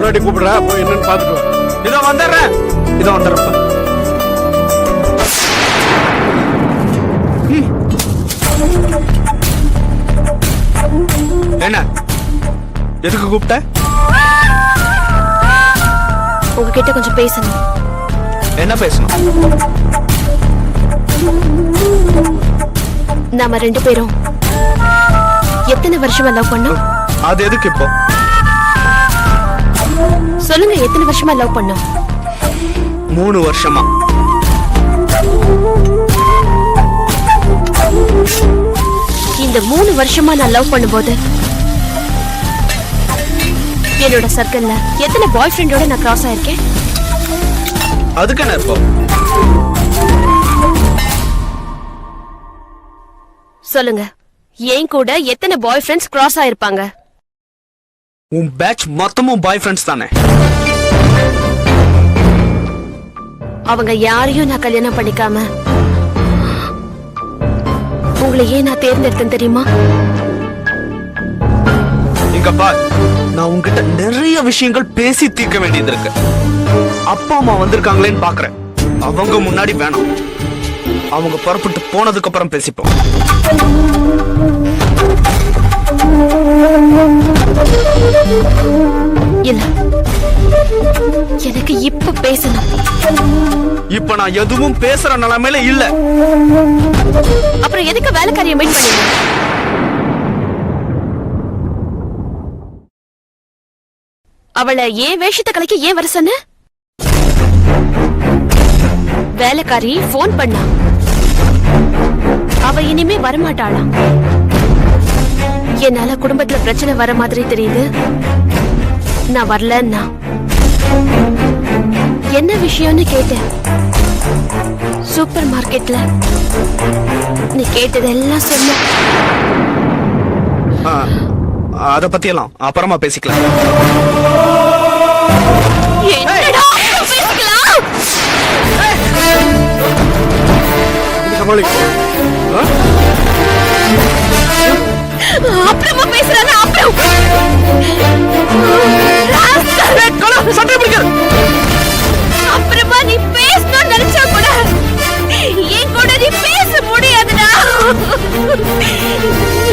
வாட்டி கூப்பிடுறா, போய் என்னன்னு பாத்துட்டு வா. இதோ வந்துடுறேன். என்ன எதுக்கு கூப்பிட்ட? உங்ககிட்ட கொஞ்சம் பேசணும். என்ன பேசணும்? நாம 2 பேரும் எத்தனை வருஷமா லவ் பண்ணோம்? அது எதுக்கு இப்போ? சொல்லுங்க, எத்தனை வருஷமா லவ் பண்ணோம்? 3 வருஷமா. இந்த 3 வருஷமா நான் லவ் பண்ணும்போது என்னோட சர்க்கிள்ல எத்தனை பாய் ஃப்ரெண்டோட நான் கிராஸ் ஆயிருக்கேன்? அதுக்கு என்ன இப்போ? சொல்லுங்க, ஏன் கூட எத்தனை பாய் ஃப்ரெண்ட்ஸ் கிராஸ் ஆயிருப்பாங்க? உன் பேட்ச் மொத்தமும் பாய் ஃப்ரெண்ட்ஸ் தானே? அவங்க யாரையும் நான் கல்யாணம் பண்ணிக்காம உங்களை ஏன் நான் தேர்ந்தெடுத்தேன் தெரியுமா? இங்க பார், நான் உன்கிட்ட நிறைய விஷயங்கள் பேசி தீர்க்க வேண்டியது இருக்கு. அப்பா அம்மா வந்திருக்காங்களேன்னு பாக்குறேன். அவங்க முன்னாடி வேணாம், அவங்க புறப்பட்டு போனதுக்கு அப்புறம் பேசிப்போம். இல்ல, எனக்கு இப்ப பேசணும். இப்ப நான் எதுவும் பேசுற நிலைமையில இல்ல. அப்புறம் எதுக்கு வேலைக்காரியை மீட் பண்ணீங்க? அவளை ஏன் வேஷத்தை கலைக்க ஏன் வர சொன்ன? வேலைக்காரி போன் பண்ணா, அவ இனிமே வரமாட்டாளாம். என்னால குடும்பத்துல பிரச்சனை வர மாதிரி தெரியுது. நான் வரலன்னா என்ன விஷயம்னு கேட்டேன். சூப்பர் மார்க்கெட்ல நீ கேட்டதெல்லாம் சொன்ன. அத பத்தி எல்லாம் அப்புறமா பேசிக்கலாம். என்னடா பேசிக்கலாம்? அப்புறமா பேசுறாங்க. அப்புறமா நீ பேசணும்னு நினைச்சா கூட என் கூட நீ பேச முடியாதுடா.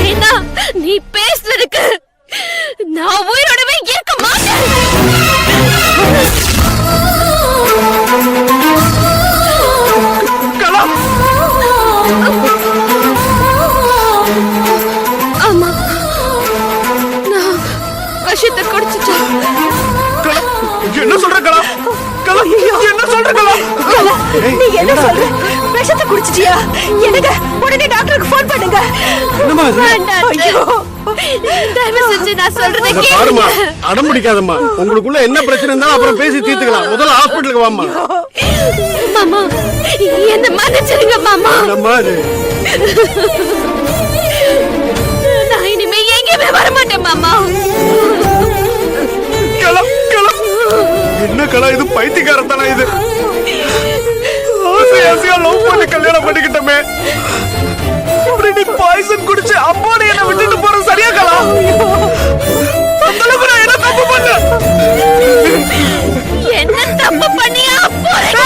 ஏன்னா நீ பேசுறதுக்கு நான் உயிரோடவே இருக்க மாட்டேன். ஆமா, நான் விஷத்தை குடிச்சிட்டேன். என்ன சொல்ற கலா? என்ன சொல்ற கலா? நீ என்ன சொல்ற? விஷத்தை குடிச்சிட்டியா? எனக்கு உடனே டாக்டருக்கு ஃபோன் பண்ணுங்க. தயவு செஞ்சு நான் சொல்றதை கேளுங்க. அடம் பிடிக்காதம்மா. உங்களுக்குள்ள என்ன பிரச்சனை இருந்தாலும் அப்புறம் பேசி தீர்த்துக்கலாம். முதல்ல ஹாஸ்பிடலுக்கு வாம்மா. மாமா, என்ன மன்னிச்சிடுங்க மாமா. நான் இனிமே எங்கேயுமே வர மாட்டேன் மாமா. என்ன கலா, இது பைத்தியக்காரத்தானா? இது ஆசையா லவ் பண்ணி கல்யாணம் பண்ணிக்கிட்டமே, இப்படி நீ பாய்சன் குடிச்சு அம்மாடி என்ன விட்டுட்டு போற சரியா கலா? அந்த அளவுக்கு நான் என்ன தப்பு பண்ண? என்ன தப்பு பண்ணியா போறீங்க?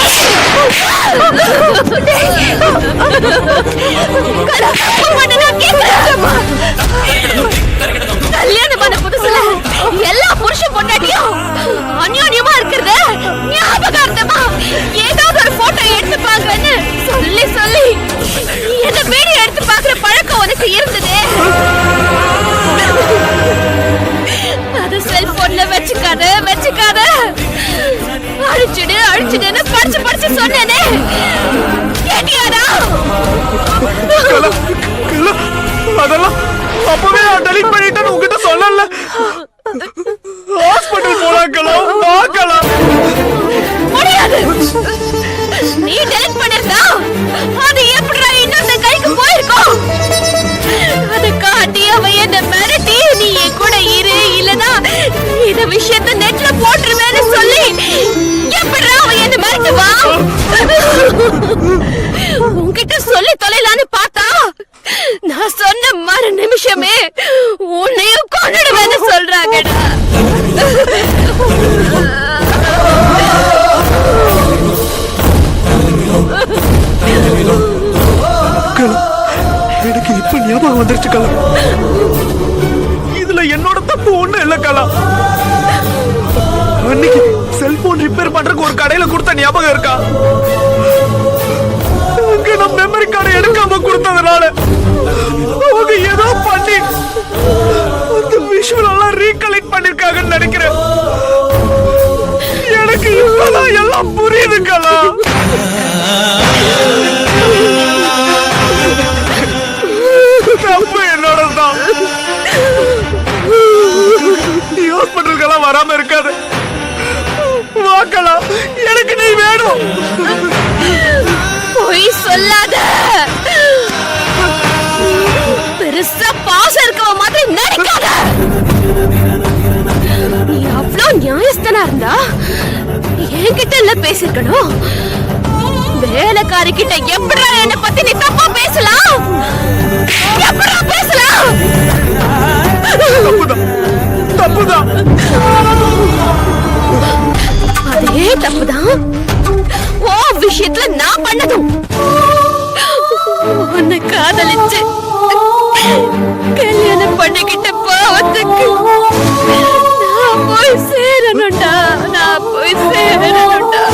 கல்யாணம் பண்ண புதுசுல எல்லா புருஷன் பொண்டாட்டியும் அந்யோன்யமா இருக்கிறது ஞாபகார்த்தமா ஏதாவது ஒரு போட்டோ எடுத்துப்பாங்கன்னு சொல்லி சொல்லி என்ன வீடியோ எடுத்து பாக்குற பழக்கம் உனக்கு இருந்தது. அது செல்போன்ல வச்சுக்காத அழிச்சுடுன்னு படிச்சு சொன்னேனே, கேட்டியாடா? அதெல்லாம் அப்பவே நான் டெலிட் பண்ணிட்டேன்னு உங்ககிட்ட சொல்லல. ஹாஸ்பிடல் போலாம். முடியாது. நீ டெலிட் பண்ணிருந்தா அது எப்படிடா இன்னொரு கைக்கு போயிருக்கும்? அதை காட்டி அவ என்ன மிரட்டி நீ என் கூட இரு, இல்லனா இந்த விஷயத்தை நெட்ல போட்டுருவேன்னு சொல்லி எப்படிடா அவ என்ன மிரட்டுவா? உன்கிட்ட சொல்லி தொலைலான்னு பார்த்தா நான் சொன்ன மறு நிமிஷமே உன்னையும் கொன்னுடுவேன்னு சொல்றாங்கடா. வந்துருச்சு கலா. இதுல என்னோட தப்பு ஒண்ணு இல்ல கலா. அன்னைக்கு செல்போன் ரிப்பேர் பண்றதுக்கு ஒரு கடையில கொடுத்த ஞாபகம் இருக்கா? அங்க நான் மெமரி கார்டு எடுக்காம கொடுத்ததுனால அவங்க ஏதோ பண்ணி அந்த விஷுவல் எல்லாம் ரீகலெக்ட் பண்ணிருக்காங்கன்னு நினைக்கிறேன். எனக்கு இப்பதான் எல்லாம் புரியுது கலா. தப்பு என்னோடதான். நீ ஹாஸ்பிட்டலுக்கெல்லாம் வராம இருக்காது. வாக்கலாம், எனக்கு நீ வேணும். பொய் சொல்லாத. பெருசா பாசம் இருக்கவ மாதிரி நடிக்காத. நீ அவ்வளோ நியாயஸ்தனா இருந்தா என்கிட்ட இல்ல பேசிருக்கணும். வேலைக்காரி கிட்ட எப்படா என்ன பத்தி நீ தப்பா பேசலாம்? எப்படா பேசலாம்? தப்புதான். அதே தப்புதான் ஓ விஷயத்துல நான் பண்ணதும். உன்னை காதலிச்சு கல்யாணம் பண்ணிக்கிட்ட பாவத்துக்கு நான் போய் சேரணும்டா. நான் போய் சேரணும்டா.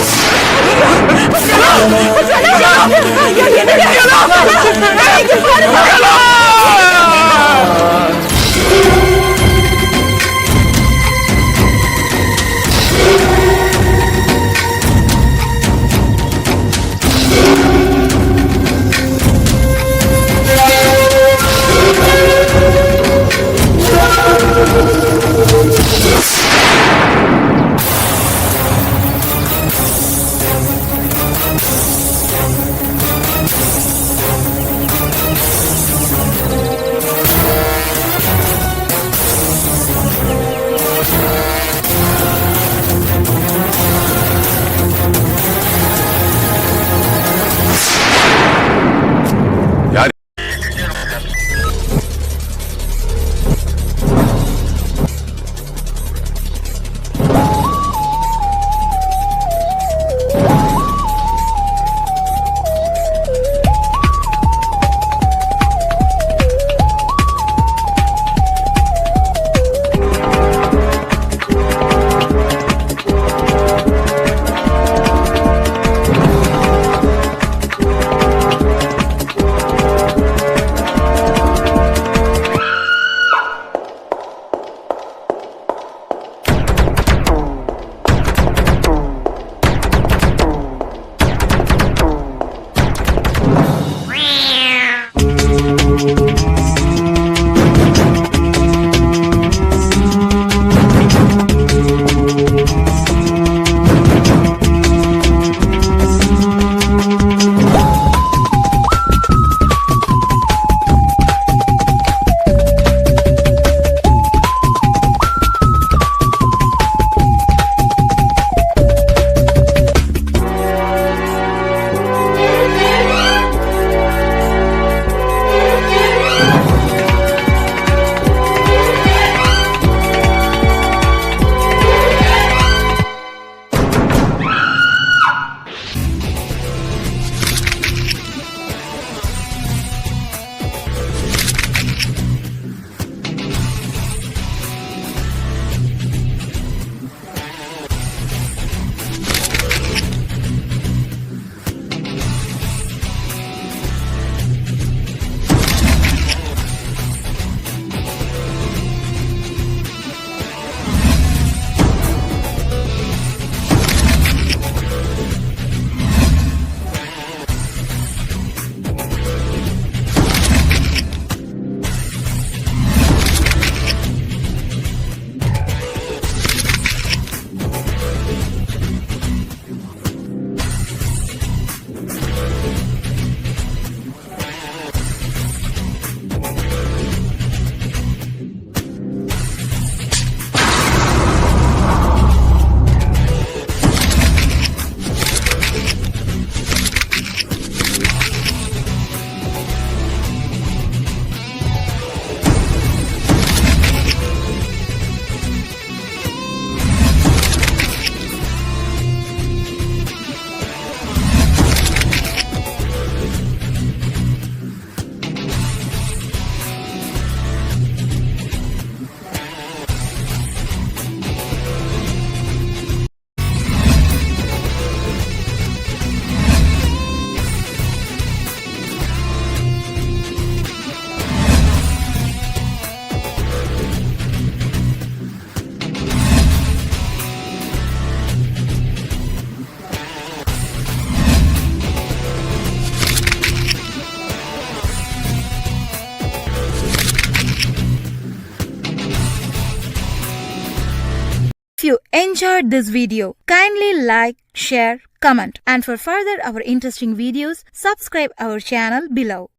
enjoyed this video, kindly like, share, comment, and for further our interesting videos, subscribe our channel below.